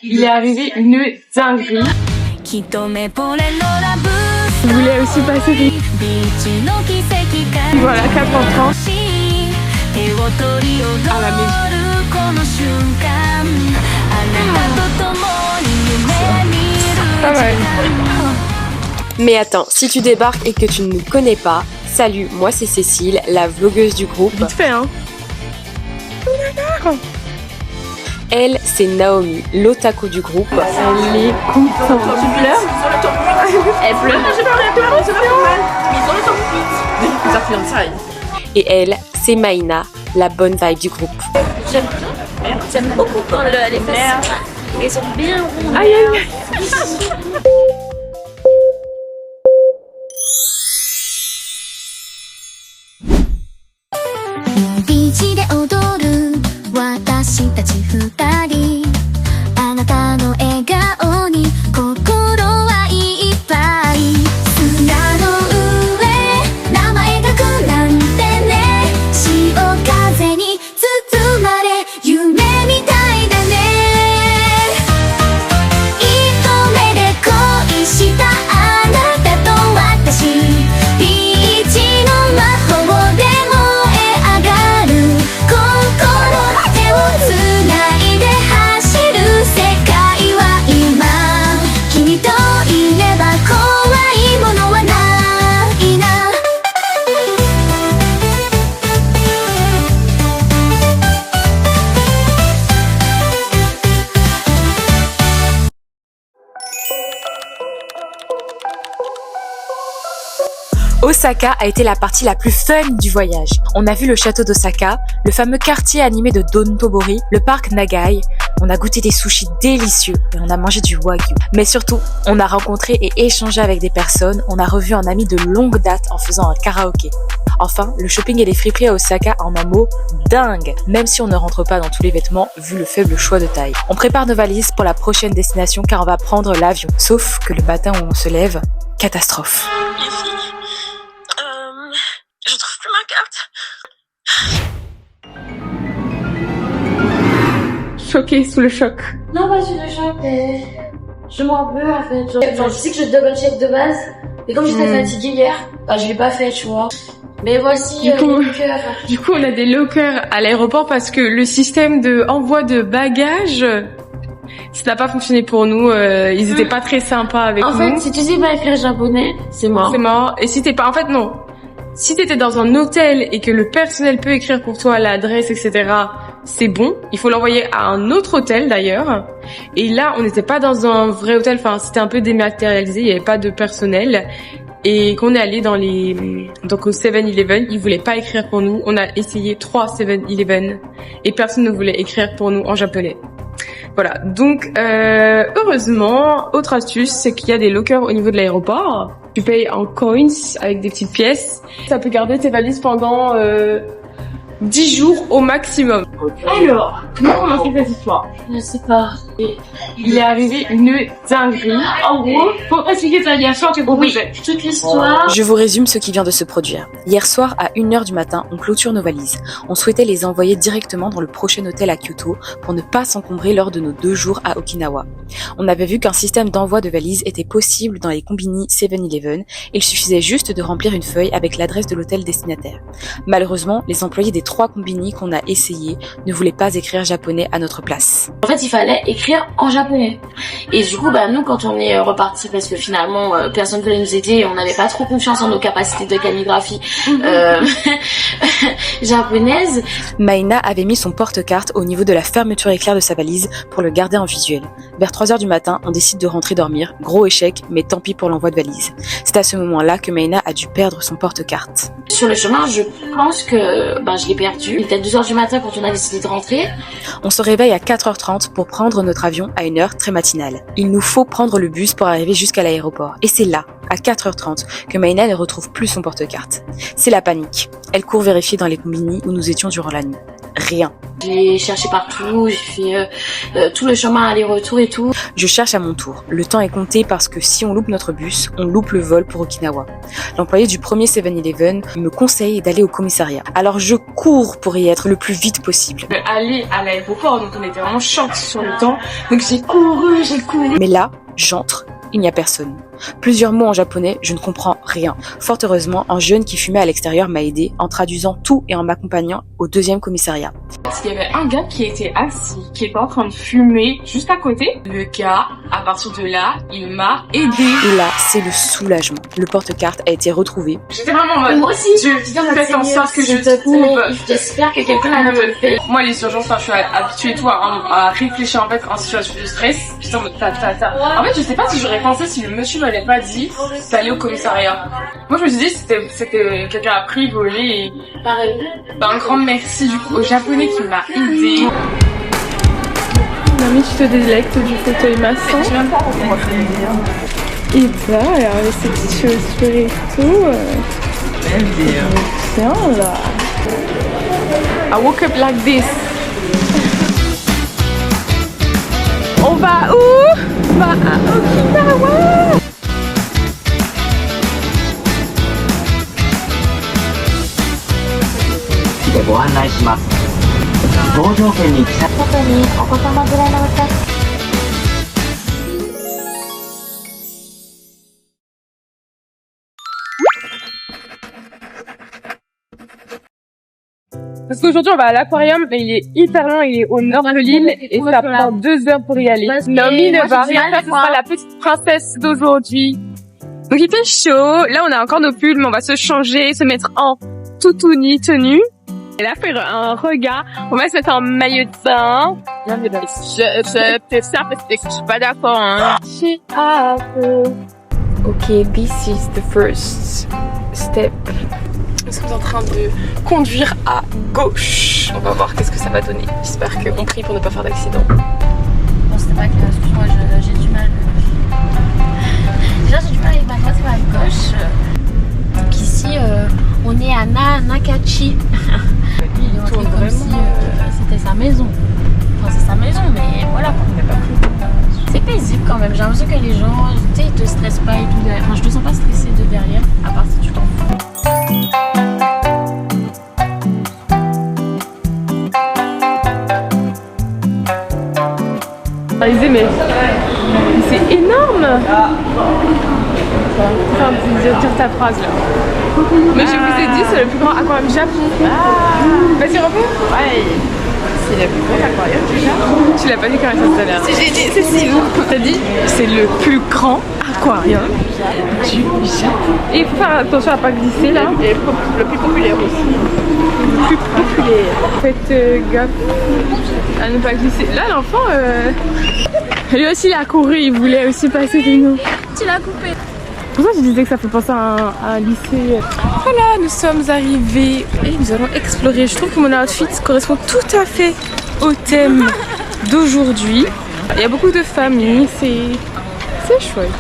Il est arrivé une dinguerie. Je voulais aussi passer des... Voilà, 4h30 à la maison. Pas mal. Mais attends, si tu débarques et que tu ne nous connais pas, salut, moi c'est Cécile, la vlogueuse du groupe. Vite fait, hein. Elle, c'est Naomi, l'otaku du groupe. Elle est contente. Tu pleures? Elle pleure. J'ai pas rien pleuré, c'est pas normal. Mais ils ont le temps de sa fiançailles. Et elle, c'est Maïna, la bonne vibe du groupe. J'aime beaucoup quand les fesses elles sont bien rondes. Aïe aïe aïe. ビーチで踊る私たち二人あなたの笑顔に心はいっぱい砂の上名前書くなんてね潮風に包まれ夢みたいだね一目で恋したあなたと私ビーチの魔法でOsaka a été la partie la plus fun du voyage. On a vu le château d'Osaka, le fameux quartier animé de Dontobori, le parc Nagai. On a goûté des sushis délicieux et on a mangé du wagyu. Mais surtout, on a rencontré et échangé avec des personnes. On a revu un ami de longue date en faisant un karaoké. Enfin, le shopping et les friperies à Osaka en un mot dingue, même si on ne rentre pas dans tous les vêtements vu le faible choix de taille. On prépare nos valises pour la prochaine destination car on va prendre l'avion. Sauf que le matin où on se lève, catastrophe. Les filles, je trouve plus ma carte. Choquée sous le choc. Non, pas sur le choc, je m'en veux en fait. Genre, je sais que je double check de base, mais comme j'étais fatiguée hier, bah, je l'ai pas fait, tu vois. Mais voici les lockers. Du coup, on a des lockers à l'aéroport parce que le système de envoi de bagages, ça n'a pas fonctionné pour nous. Ils étaient pas très sympas avec nous. En fait, si tu sais pas écrire japonais, c'est mort. C'est mort. Et si t'es pas, en fait, non. Si t'étais dans un hôtel et que le personnel peut écrire pour toi l'adresse, etc., c'est bon. Il faut l'envoyer à un autre hôtel d'ailleurs. Et là, on n'était pas dans un vrai hôtel. Enfin, c'était un peu dématérialisé. Il y avait pas de personnel. Et qu'on est allé donc au 7-Eleven, ils voulaient pas écrire pour nous. On a essayé 3 7-Eleven et personne ne voulait écrire pour nous en japonais. Voilà, donc heureusement, autre astuce, c'est qu'il y a des lockers au niveau de l'aéroport. Tu payes en coins avec des petites pièces. Ça peut garder tes valises pendant 10 jours au maximum. Alors, comment on a fait cette histoire? Je sais pas. Il est arrivé une dinguerie. En gros, pour expliquer ça hier soir, tu proposais. Toute l'histoire. Je vous résume ce qui vient de se produire. Hier soir, à 1h du matin, on clôture nos valises. On souhaitait les envoyer directement dans le prochain hôtel à Kyoto pour ne pas s'encombrer lors de nos 2 jours à Okinawa. On avait vu qu'un système d'envoi de valises était possible dans les combini 7-Eleven. Il suffisait juste de remplir une feuille avec l'adresse de l'hôtel destinataire. Malheureusement, les employés des 3 combini qu'on a essayé ne voulaient pas écrire japonais à notre place. En fait, il fallait écrire en japonais. Et du coup, bah, nous, quand on est reparti, parce que finalement, personne ne voulait nous aider, on n'avait pas trop confiance en nos capacités de calligraphie japonaise. Maïna avait mis son porte-carte au niveau de la fermeture éclair de sa valise pour le garder en visuel. Vers 3h du matin, on décide de rentrer dormir. Gros échec, mais tant pis pour l'envoi de valise. C'est à ce moment-là que Maïna a dû perdre son porte-carte. Sur le chemin, je pense que je l'ai perdu. Il était 2h du matin quand on a décidé de rentrer. On se réveille à 4h30 pour prendre notre avion à une heure très matinale. Il nous faut prendre le bus pour arriver jusqu'à l'aéroport. Et c'est là, à 4h30, que Maïna ne retrouve plus son porte-carte. C'est la panique. Elle court vérifier dans les combini où nous étions durant la nuit. rien. J'ai cherché partout, j'ai fait tout le chemin aller-retour et tout. Je cherche à mon tour. Le temps est compté parce que si on loupe notre bus, on loupe le vol pour Okinawa. L'employé du premier 7-Eleven me conseille d'aller au commissariat. Alors je cours pour y être le plus vite possible. Aller à l'aéroport, donc on était vraiment choc sur le temps. Donc j'ai couru. Mais là, j'entre, il n'y a personne. Plusieurs mots en japonais, je ne comprends rien. Fort heureusement, un jeune qui fumait à l'extérieur m'a aidé en traduisant tout et en m'accompagnant au deuxième commissariat. Parce qu'il y avait un gars qui était assis, qui était en train de fumer juste à côté. Le gars, à partir de là, il m'a aidé. Et là, c'est le soulagement. Le porte-carte a été retrouvé. J'étais vraiment en mode, Moi aussi, je fais en sorte que je j'espère que quelqu'un l'a fait. Moi, les urgences, je suis habituée tout à réfléchir en fait en situation de stress. J'étais en mode En fait, je sais pas si j'aurais pensé si le monsieur m'avait pas dit d'aller au commissariat. Moi, je me suis dit c'était quelqu'un a pris, volé et Pareil. un grand merci du coup au japonais qui m'a aidé. Mamie, tu te délectes du fauteuil massant. Je sais même pas comment on va faire. Et bah, regardez ces petites chaussures et tout. Tiens là. I woke up like this. On va où? On va à Okinawa. Parce qu'aujourd'hui on va à l'aquarium, mais il est hyper loin, il est au nord de l'île et ça prend 2 heures pour y aller. Naomi ne va rien faire, ce sera la petite princesse d'aujourd'hui. Donc il fait chaud, là on a encore nos pulls, mais on va se changer, se mettre en toutouni tenue. Et là faire un regard, on va se mettre en maillot de bain. Je fais ça parce que je suis pas d'accord hein. Ok, this is the first step. Nous sommes en train de conduire à gauche. On va voir qu'est-ce que ça va donner. J'espère qu'on prie pour ne pas faire d'accident. Bon, c'était pas clair, excuse-moi, j'ai du mal. Déjà, j'ai du mal avec ma droite et ma gauche. Donc ici, on est à Nakachi. Il est entré comme si c'était sa maison. Enfin, c'est sa maison, mais voilà. C'est paisible quand même. J'ai l'impression que les gens, tu sais, ils te stressent pas et tout derrière. Enfin, je te sens pas stressée de derrière, à part si tu t'en fous. Mais c'est énorme. Enfin, dire ta phrase là. Mais je vous ai dit, c'est le plus grand aquarium du Japon. Vas-y, repos. Ouais. C'est le plus grand aquarium du Japon. Tu l'as pas dit quand même ça tout à l'heure. C'est si vous. T'as dit, c'est le plus grand aquarium du Japon. Et il faut faire attention à pas glisser là. Et le plus populaire aussi. Le plus populaire. Faites gaffe à ne pas glisser. Là, l'enfant, lui aussi il a couru, il voulait aussi passer de nous. Tu l'as coupé. Pour ça je disais que ça fait penser à un lycée. Voilà, nous sommes arrivés et nous allons explorer. Je trouve que mon outfit correspond tout à fait au thème d'aujourd'hui. Il y a beaucoup de familles, c'est chouette.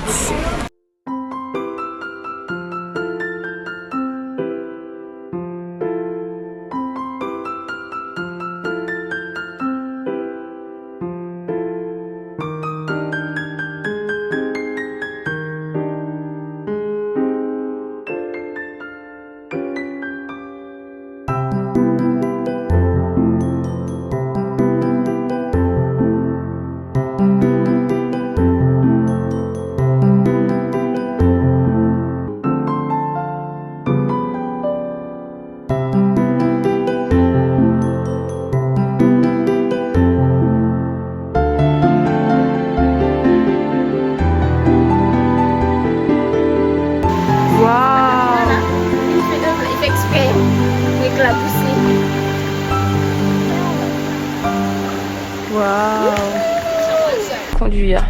Conduire.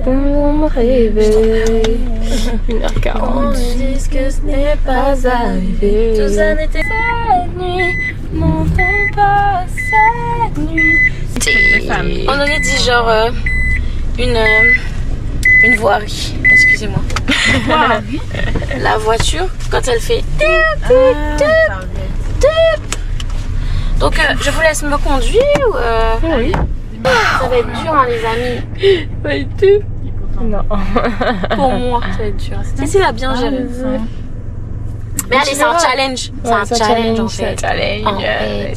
Pour me réveiller. 1h40. Disent que ce n'est pas arrivé. Tout ça n'était pas cette nuit. Non, pas cette nuit. On en est dit genre une voirie. Excusez-moi. La voiture, quand elle fait Donc je vous laisse me conduire ou Oui. Ça va être dur hein, les amis. Ça va être dur. Non. Pour moi ça va être dur. Cécile a bien géré. Mais allez, c'est un challenge. C'est un challenge en fait. C'est un challenge.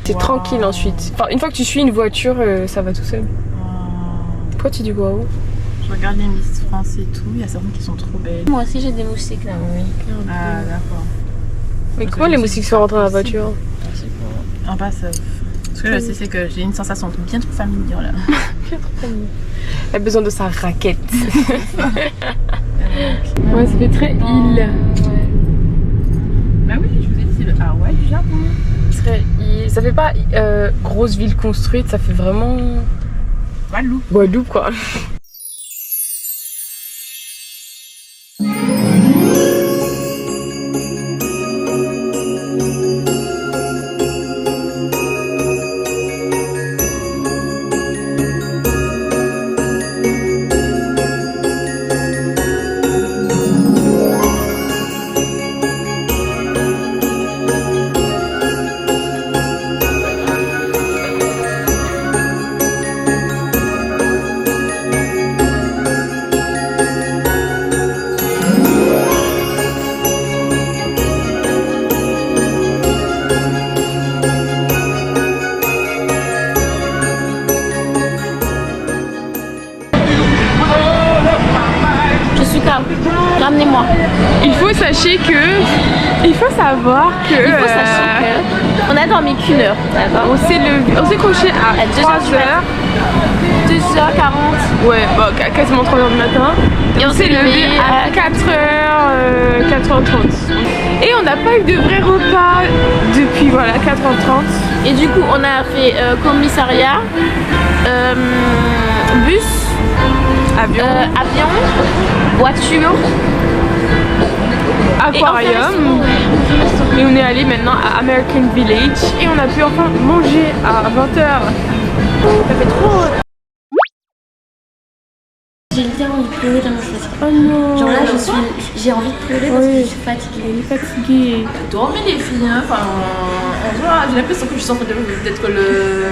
T'es tranquille ensuite. Enfin, une fois que tu suis une voiture, ça va tout seul. Pourquoi tu dis waouh? Je regarde les Miss France et tout, il y a certaines qui sont trop belles. Moi aussi j'ai des moustiques là. Oui. Ah d'accord. Mais comment les moustiques sont rentrés dans la voiture? En bas, ça... Ce que je sais, c'est que j'ai une sensation bien trop familière là. Elle a besoin de sa raquette. Ouais, ça fait très île. Bah oui, je vous ai dit, c'est le Hawaï du Japon. Très île. Ça fait pas grosse ville construite, ça fait vraiment Guadeloupe. Guadeloupe quoi. Ramenez-moi. Il faut sachez que. Il faut savoir que. On a dormi qu'une heure, d'accord. On s'est couché à 3h. 2h40. Ouais, bon, quasiment 3h du matin. Et on s'est levé à 4h30. Et on n'a pas eu de vrai repas depuis voilà 4h30. Et du coup, on a fait commissariat, bus, Avion, voiture, aquarium. Et on est allé maintenant à American Village et on a pu enfin manger à 20h. Ça fait trop. J'ai littéralement envie de pleurer dans mon stress. Oh non. Genre là, j'ai envie de pleurer parce que je suis fatiguée. Elle est fatiguée. Dormez les filles, hein. Enfin, on voit, j'ai l'impression que je suis en train d'être le...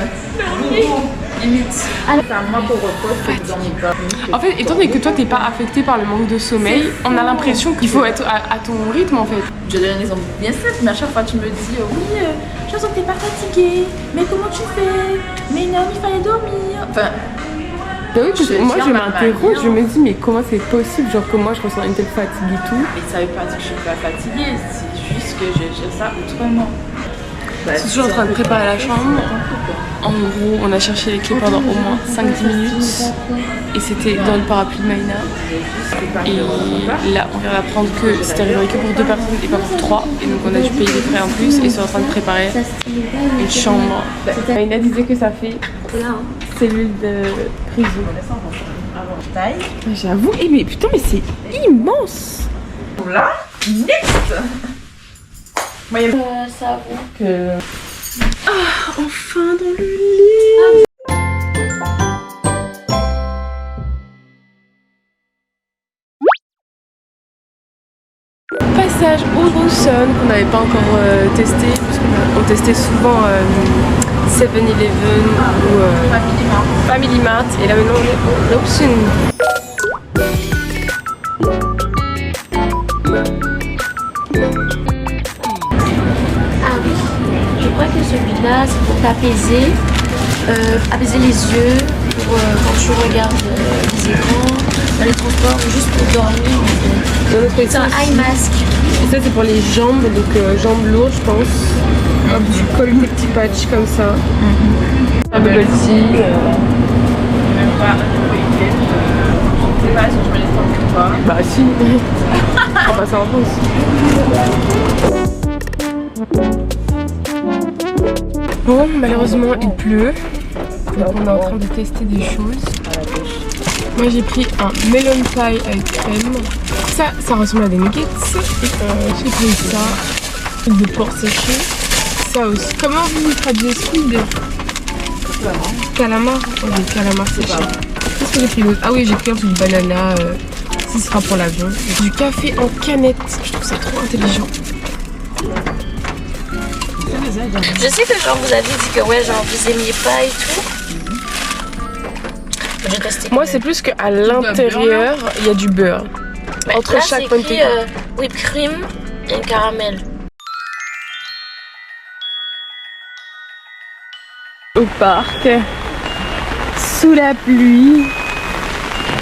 Limite. Enfin, moi pour repos, je ne dormir pas. En fait, étant donné que toi t'es pas affecté par le manque de sommeil, on a l'impression qu'il faut être à ton rythme en fait. Je donne un exemple bien simple, mais à chaque fois tu me dis oui, je sens que t'es pas fatiguée, mais comment tu fais? Mais non, il fallait dormir. Enfin, Bah oui, parce que moi je tiens ma m'interroge, main. je me dis mais comment c'est possible, genre que moi je ressens une telle fatigue et tout. mais ça veut pas dire que je suis pas fatiguée, c'est juste que je gère ça autrement. Je suis toujours en train de préparer la chambre. En gros, on a cherché les clés pendant au moins 5-10 minutes et c'était dans le parapluie de Maïna. Et là, on vient d'apprendre que c'était réservé que pour 2 personnes et pas pour 3. Et donc on a dû payer des frais en plus et c'est en train de préparer une chambre. Maïna disait que ça fait cellule de prison. Taille. J'avoue, mais putain, mais c'est immense. Là, next. Moi, il y a Ça avoue. que... Enfin dans le lit. Passage au Rawson qu'on n'avait pas encore testé parce qu'on testait souvent 7-Eleven ou Family Mart et là maintenant on est au Rawson. Ah oui, je crois que celui-là c'est pour t'apaiser, apaiser les yeux, pour quand tu regardes les écrans, dans les transports, juste pour dormir. C'est un eye mask. Et ça c'est pour les jambes, donc jambes lourdes je pense. Hop, tu colles tes petits patchs comme ça. Un peu ici. même pas un week-end. Je sais pas si je me laisse tenter ou pas. Bah si. On passe en France. Bon, malheureusement il pleut. Donc on est en train de tester des choses. Moi j'ai pris un melon pie avec crème. Ça ressemble à des nuggets. J'ai pris ça. De porc séché. Ça aussi. Comment vous traduisez squid? Calamar. Oh, des calamars séchés. Qu'est-ce que j'ai pris d'autre? Ah oui, j'ai pris un peu de banana. Ce sera pour l'avion. Du café en canette. Je trouve ça trop intelligent. Je sais que genre vous avez dit que ouais, genre vous aimiez pas et tout. J'ai testé. Moi, c'est plus qu'à l'intérieur, il y a du beurre. Entre là, chaque c'est écrit, pancake. whipped cream et caramel. Au parc, sous la pluie,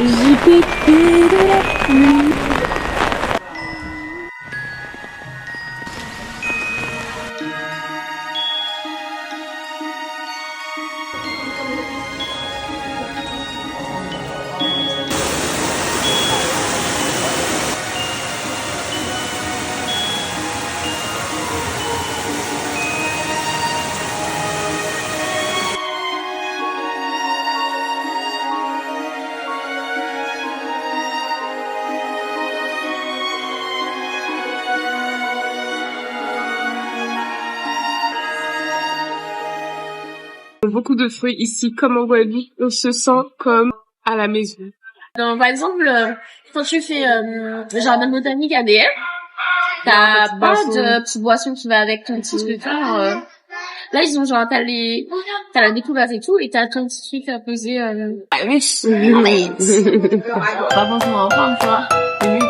JPP de la pluie. Beaucoup de fruits ici, comme en Guadeloupe, on se sent comme à la maison. Donc, par exemple, quand tu fais jardin botanique ADM, t'as pas de petite boisson qui va avec ton petit truc. Là, ils ont genre, t'as la découverte et tout, et t'as ton petit truc à poser. Ah oui, mais pas forcément en prendre, tu vois. C'est mieux que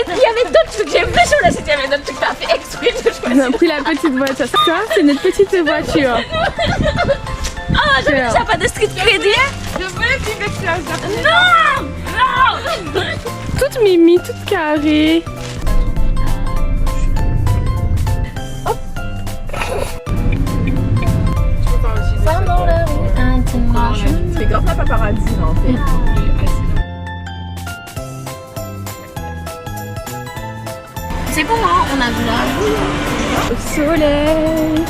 il y avait d'autres trucs, j'ai fait sur la il y avait d'autres trucs, t'as fait exprès de choisir. On a pris la petite voiture. Ça, c'est notre petite voiture. Ah, j'avais déjà pas de street crédit. Je voulais plus d'expérience. Non, non. Toute mimi, toute carrée. Hop. Dans la rue, un dimanche. C'est grave la paparazzi là en fait. C'est bon, hein, on a vu la Au soleil.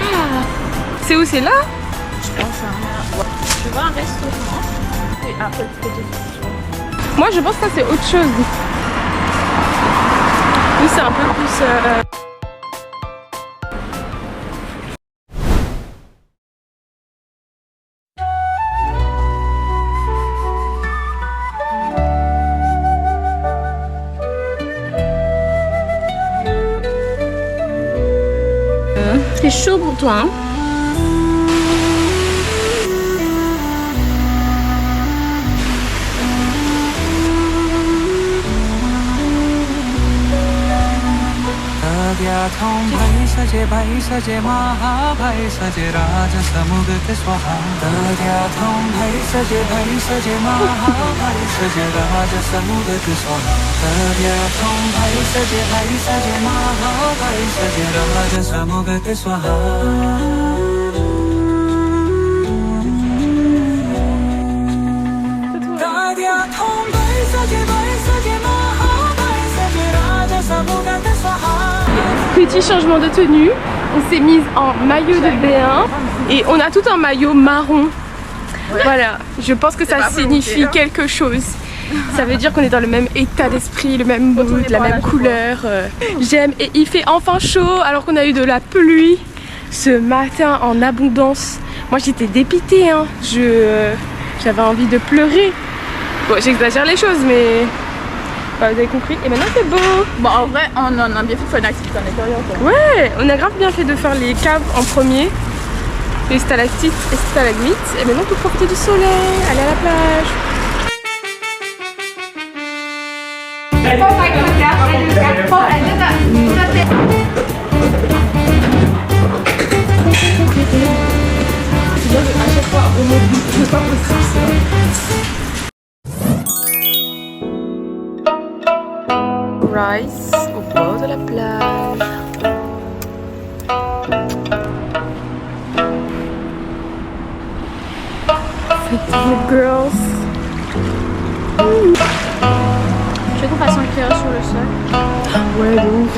Ah. C'est où, c'est là? Je pense à Tu vois un restaurant. et après peut-être. Moi, je pense que ça, c'est autre chose. Oui, c'est un peu plus... C'est chaud pour toi, hein. भाई सजे महाभाई सजे राज समुद्र के स्वाहा भाई सजे महाभाई सजे राज समुद्र के स्वाहा भाई सजे महाभाई सजे राज समुद्र के स्वाहा Petit changement de tenue, on s'est mise en maillot de B1 et on a tout un maillot marron. Ouais. Voilà, je pense que ça signifie quelque chose. Ça veut dire qu'on est dans le même état d'esprit, le même mood, la même couleur. J'aime, et il fait enfin chaud alors qu'on a eu de la pluie ce matin en abondance. Moi j'étais dépitée, hein. J'avais envie de pleurer. Bon, j'exagère les choses mais... Bah, vous avez compris, et maintenant c'est beau. Bon, en vrai, on a bien fait de faire une activité en intérieur. Ouais, on a grave bien fait de faire les caves en premier, les stalactites et stalagmites, et maintenant on peut profiter du soleil, aller à la plage. À chaque fois, on me dit que c'est pas possible ça. Rice au bord de la plage. Fatigue girls. Tu veux qu'on fasse un cœur sur le sol? Ouais, donc.